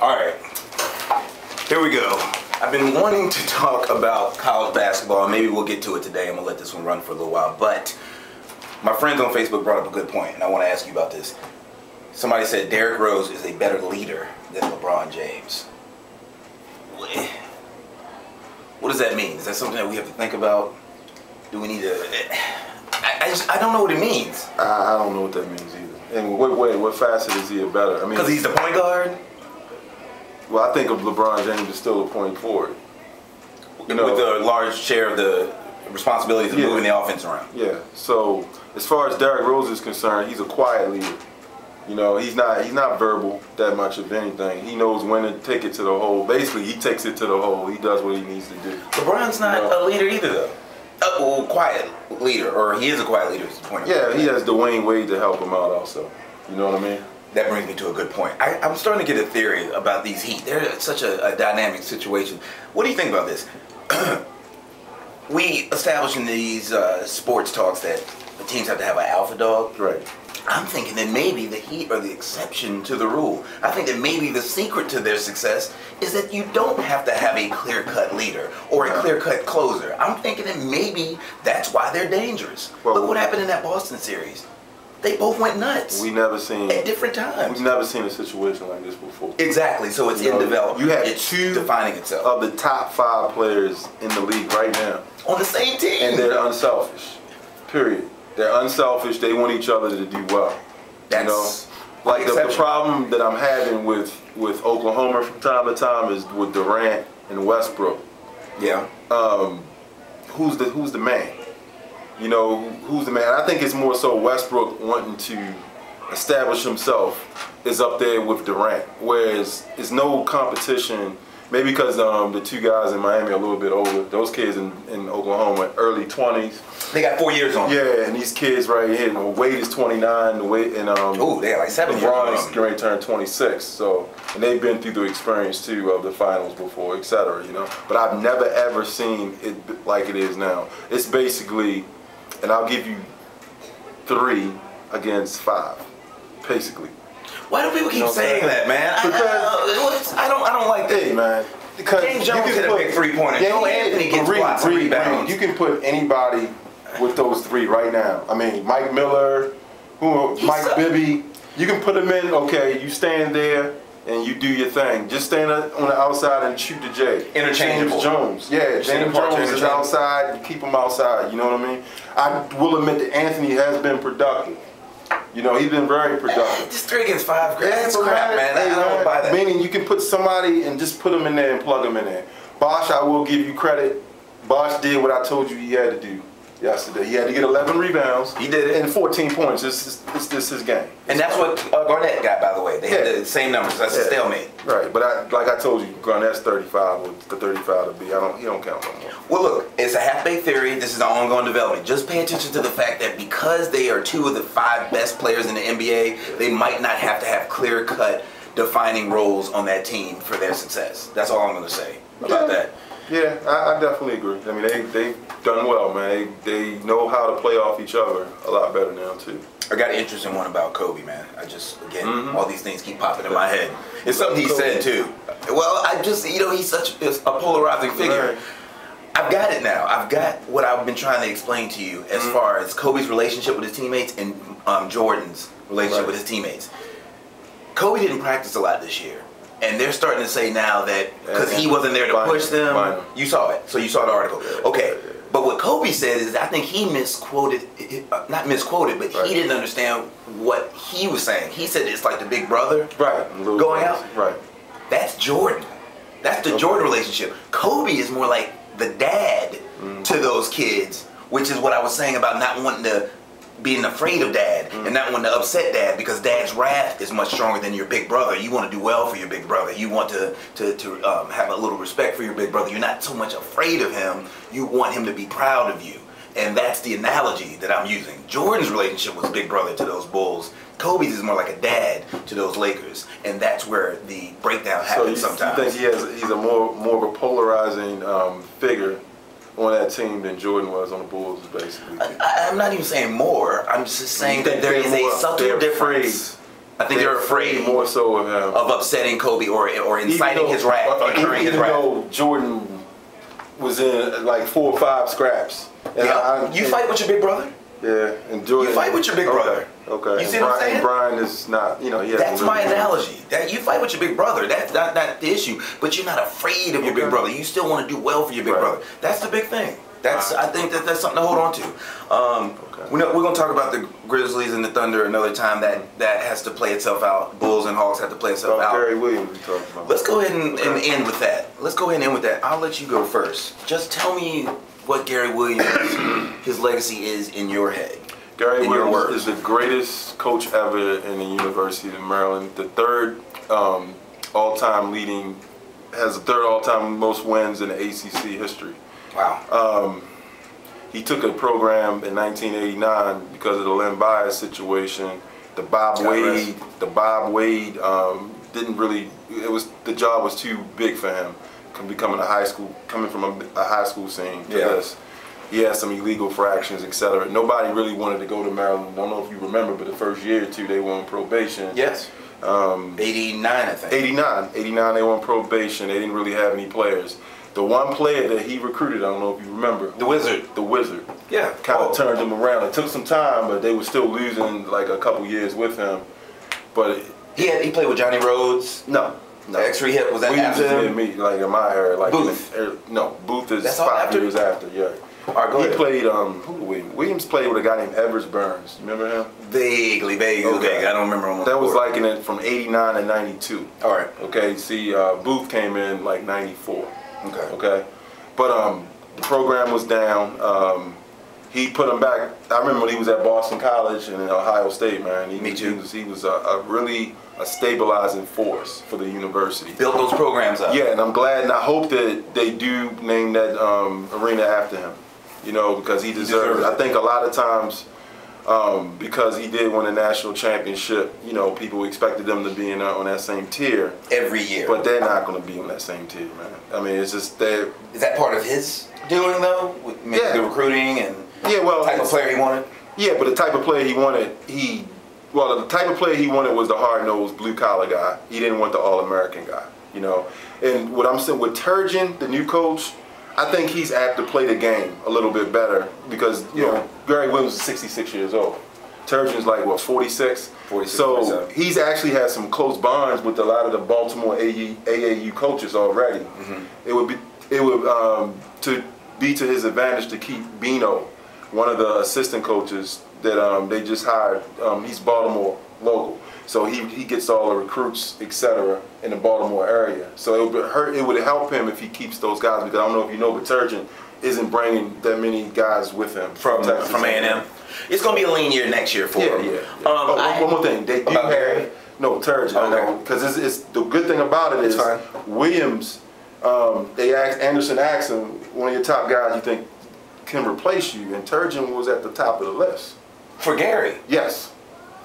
All right, here we go. I've been wanting to talk about college basketball, and maybe we'll get to it today. I'm gonna let this one run for a little while, but my friends on Facebook brought up a good point, and I want to ask you about this. Somebody said Derrick Rose is a better leader than LeBron James. What does that mean? Is that something that we have to think about? Do we need to... I don't know what it means. I don't know what that means either. And what facet is he a better? I mean, because he's the point guard? Well, I think of LeBron James as still a point forward. You know, with a large share of the responsibilities of moving the offense around. Yeah. So as far as Derrick Rose is concerned, he's a quiet leader. You know, he's not verbal that much of anything. He knows when to take it to the hole. Basically, he takes it to the hole. He does what he needs to do. LeBron's not a leader either, though. Well, quiet leader, or he is a quiet leader. Is the point. Yeah, he has Dwayne Wade to help him out also. You know what I mean? That brings me to a good point. I'm starting to get a theory about these Heat. They're such a dynamic situation. What do you think about this? We establish in these sports talks that the teams have to have an alpha dog. Right. I'm thinking that maybe the Heat are the exception to the rule. I think that maybe the secret to their success is that you don't have to have a clear-cut leader or a clear-cut closer. I'm thinking that maybe that's why they're dangerous. Well, look what happened in that Boston series. They both went nuts. We never seen at different times. We've never seen a situation like this before. Exactly. So it's in development. You have it's two defining itself of the top 5 players in the league right now on the same team, and they're unselfish. Period. They're unselfish. They want each other to do well. That's like the problem that I'm having with Oklahoma from time to time is with Durant and Westbrook. Yeah. Who's the man? You know, who's the man? I think it's more so Westbrook wanting to establish himself is up there with Durant, whereas it's no competition. Maybe because the two guys in Miami are a little bit older. Those kids in Oklahoma, early 20s. They got 4 years on. Yeah, and these kids right here, Wade is 29, Wade and oh, they got like 7 years on. LeBron is going to turn 26. So, and they've been through the experience too of the finals before, etc. You know, but I've never ever seen it like it is now. It's basically, and I'll give you 3 against 5, basically. Why do people keep saying that, man? I don't like that. Hey, man. Because James Jones hit a big 3-pointer. No, Anthony gets lots of rebounds. You can put anybody with those 3 right now. I mean, Mike Miller, Mike Bibby. You can put them in. Okay, you stand there and you do your thing. Just stand on the outside and shoot the J. Interchangeable. James Jones. Yeah, James Jones is outside. You keep him outside. You know what I mean? I will admit that Anthony has been productive. You know, he's been very productive. Just 3 against 5, that's crap, man. I don't buy that. Meaning you can put somebody and just put them in there and plug them in there. Bosh, I will give you credit. Bosh did what I told you he had to do yesterday. He had to get 11 rebounds. He did it. And 14 points. It's his game. And that's what Garnett got, by the way. They had the same numbers. That's a stalemate. Right, but like I told you, Garnett's 35 with the 35 to be. He don't count no more. Well, look, it's a half-baked theory. This is an ongoing development. Just pay attention to the fact that because they are 2 of the 5 best players in the NBA, they might not have to have clear-cut defining roles on that team for their success. That's all I'm going to say about that. Yeah, I definitely agree. I mean, they've done well, man. They know how to play off each other a lot better now, too. I got an interesting one about Kobe, man. I just, again, all these things keep popping in my head. It's something he said, too. Well, he's such a polarizing figure. Right. I've got it now. I've got what I've been trying to explain to you as far as Kobe's relationship with his teammates and Jordan's relationship with his teammates. Kobe didn't practice a lot this year. And they're starting to say now that because he wasn't there to push them, you saw it. So you saw the article. Okay. But what Kobe said is, I think he misquoted, not misquoted, but he didn't understand what he was saying. He said it's like the big brother going out. Right. That's Jordan. That's the Jordan relationship. Kobe is more like the dad to those kids, which is what I was saying about not wanting to, being afraid of dad and not wanting to upset dad, because dad's wrath is much stronger than your big brother. You want to do well for your big brother. You want to have a little respect for your big brother. You're not so much afraid of him. You want him to be proud of you. And that's the analogy that I'm using. Jordan's relationship was big brother to those Bulls. Kobe's is more like a dad to those Lakers. And that's where the breakdown happens sometimes. So you think he's a more of a polarizing figure on that team than Jordan was on the Bulls, basically? I'm not even saying more. I'm just saying that there is a subtle difference. I think they're afraid more so of him, of upsetting Kobe or inciting his wrath, incurring his wrath. Even though Jordan was in like 4 or 5 scraps. And you fight with your big brother. Yeah, and Jordan. You fight with your big brother. Okay. You see what I'm saying? Brian is not, That's my analogy. That you fight with your big brother. That's not the issue. But you're not afraid of your big brother. You still want to do well for your big brother. That's the big thing. I think that's something to hold on to. We're going to talk about the Grizzlies and the Thunder another time. That has to play itself out. Bulls and Hawks have to play itself out. Gary Williams we talking about. Let's go ahead and end with that. Let's go ahead and end with that. I'll let you go first. Just tell me what Gary Williams, his legacy is in your head. Gary Williams is the greatest coach ever in the University of Maryland. The third all-time most wins in the ACC history. Wow. He took a program in 1989 because of the Len Bias situation. The Bob Wade didn't really. The job was too big for him. Coming from a high school scene to this. He had some illegal fractions, etc. Nobody really wanted to go to Maryland. I don't know if you remember, but the first year or two they were on probation. Yes. 89, I think. 89 they were on probation. They didn't really have any players. The one player that he recruited, I don't know if you remember. The Wizard. The Wizard. Yeah. Kind of turned him around. It took some time, but they were still losing like a couple years with him. But he played with Johnny Rhodes. No. The X3 hit was that Williams after him? Me, like in my era, like Booth. Booth is That's 5 years after. Yeah. All right, go ahead. He played. Williams played with a guy named Evers Burns. You remember him? Vaguely. Okay. I don't remember him. That was like from 89 to 92. All right. Okay. See, Booth came in like 94. Okay. But the program was down. He put him back. I remember when he was at Boston College and in Ohio State, man. Me too. He was a really stabilizing force for the university. Built those programs up. Yeah, and I'm glad, and I hope that they do name that arena after him. Because he deserves it. I think a lot of times, because he did win a national championship, people expected them to be on that same tier every year. But they're not going to be on that same tier, man. I mean, it's just that. Is that part of his doing though? With the recruiting and the type of player he wanted. Yeah, but the type of player he wanted, the type of player he wanted was the hard-nosed, blue-collar guy. He didn't want the all-American guy, And what I'm saying with Turgeon, the new coach, I think he's apt to play the game a little bit better because, Gary Williams is 66 years old. Turgeon's like, 46? 46. So he's actually had some close bonds with a lot of the Baltimore AAU coaches already. Mm-hmm. It would be to his advantage to keep Bino, one of the assistant coaches that they just hired. He's Baltimore local, so he gets all the recruits, etc., in the Baltimore area. So it would help him if he keeps those guys, because I don't know if you know, but Turgeon isn't bringing that many guys with him from A&M. It's going to be a lean year next year for him. Yeah. One more thing. They do have Turgeon, because it's the good thing about it is Williams. Anderson asked him, one of your top guys you think can replace you, and Turgeon was at the top of the list. For Gary? Yes.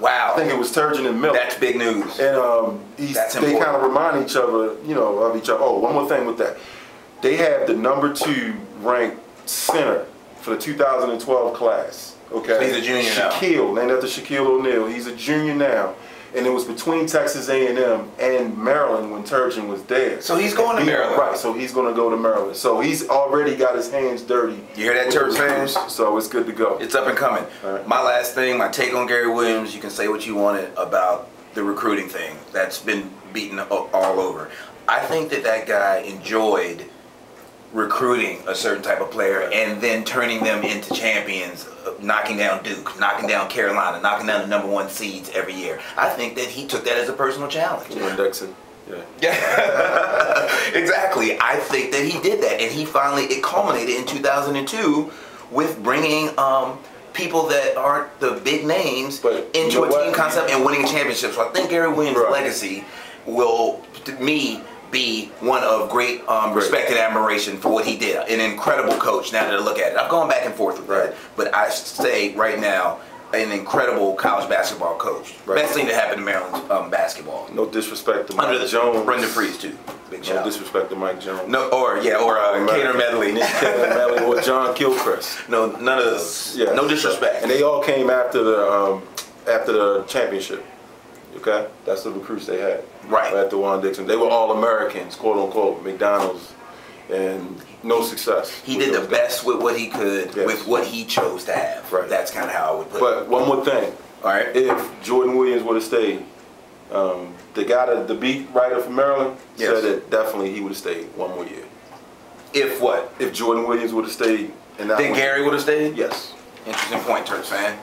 Wow. I think it was Turgeon and Miller. That's big news. And they kind of remind each other, of each other. Oh, one more thing with that. They have the #2 ranked center for the 2012 class. Okay. So he's a junior now. Shaquille, named after Shaquille O'Neal. He's a junior now. And it was between Texas A&M and Maryland when Turgeon was there. So he's going to Maryland. Right, so he's going to go to Maryland. So he's already got his hands dirty. You hear that, Terps fans? So it's good to go. It's up and coming. Right. My last thing, my take on Gary Williams, you can say what you wanted about the recruiting thing. That's been beaten all over. I think that guy enjoyed recruiting a certain type of player and then turning them into champions, knocking down Duke, knocking down Carolina, knocking down the #1 seeds every year. I think that he took that as a personal challenge. Dixon. Yeah. Exactly. I think that he did that, and it culminated in 2002 with bringing people that aren't the big names into a team concept and winning a championship. So I think Gary Williams' legacy will, to me, be one of great respect and admiration for what he did. An incredible coach, now that I look at it. I've gone back and forth with that, but I say right now, an incredible college basketball coach. Best thing that happened to Maryland basketball. No disrespect to Mike Jones. Brendan Freese too. Big shout. No disrespect to Mike Jones. No, or Kaner Medley. Kaner Medley or John Gilchrist. No, none of those. Yeah. No disrespect. And they all came after the championship. Okay, that's the recruits they had. Right. At DeJuan Dixon, they were all Americans, quote unquote, McDonald's, and no success. He did the best with what he could, with what he chose to have. Right. That's kind of how I would put it. But one more thing. All right. If Jordan Williams would have stayed, the guy, the beat writer from Maryland, said that definitely he would have stayed one more year. If what? If Jordan Williams would have stayed. Then Gary would have stayed? Yes. Interesting point, Turks fan.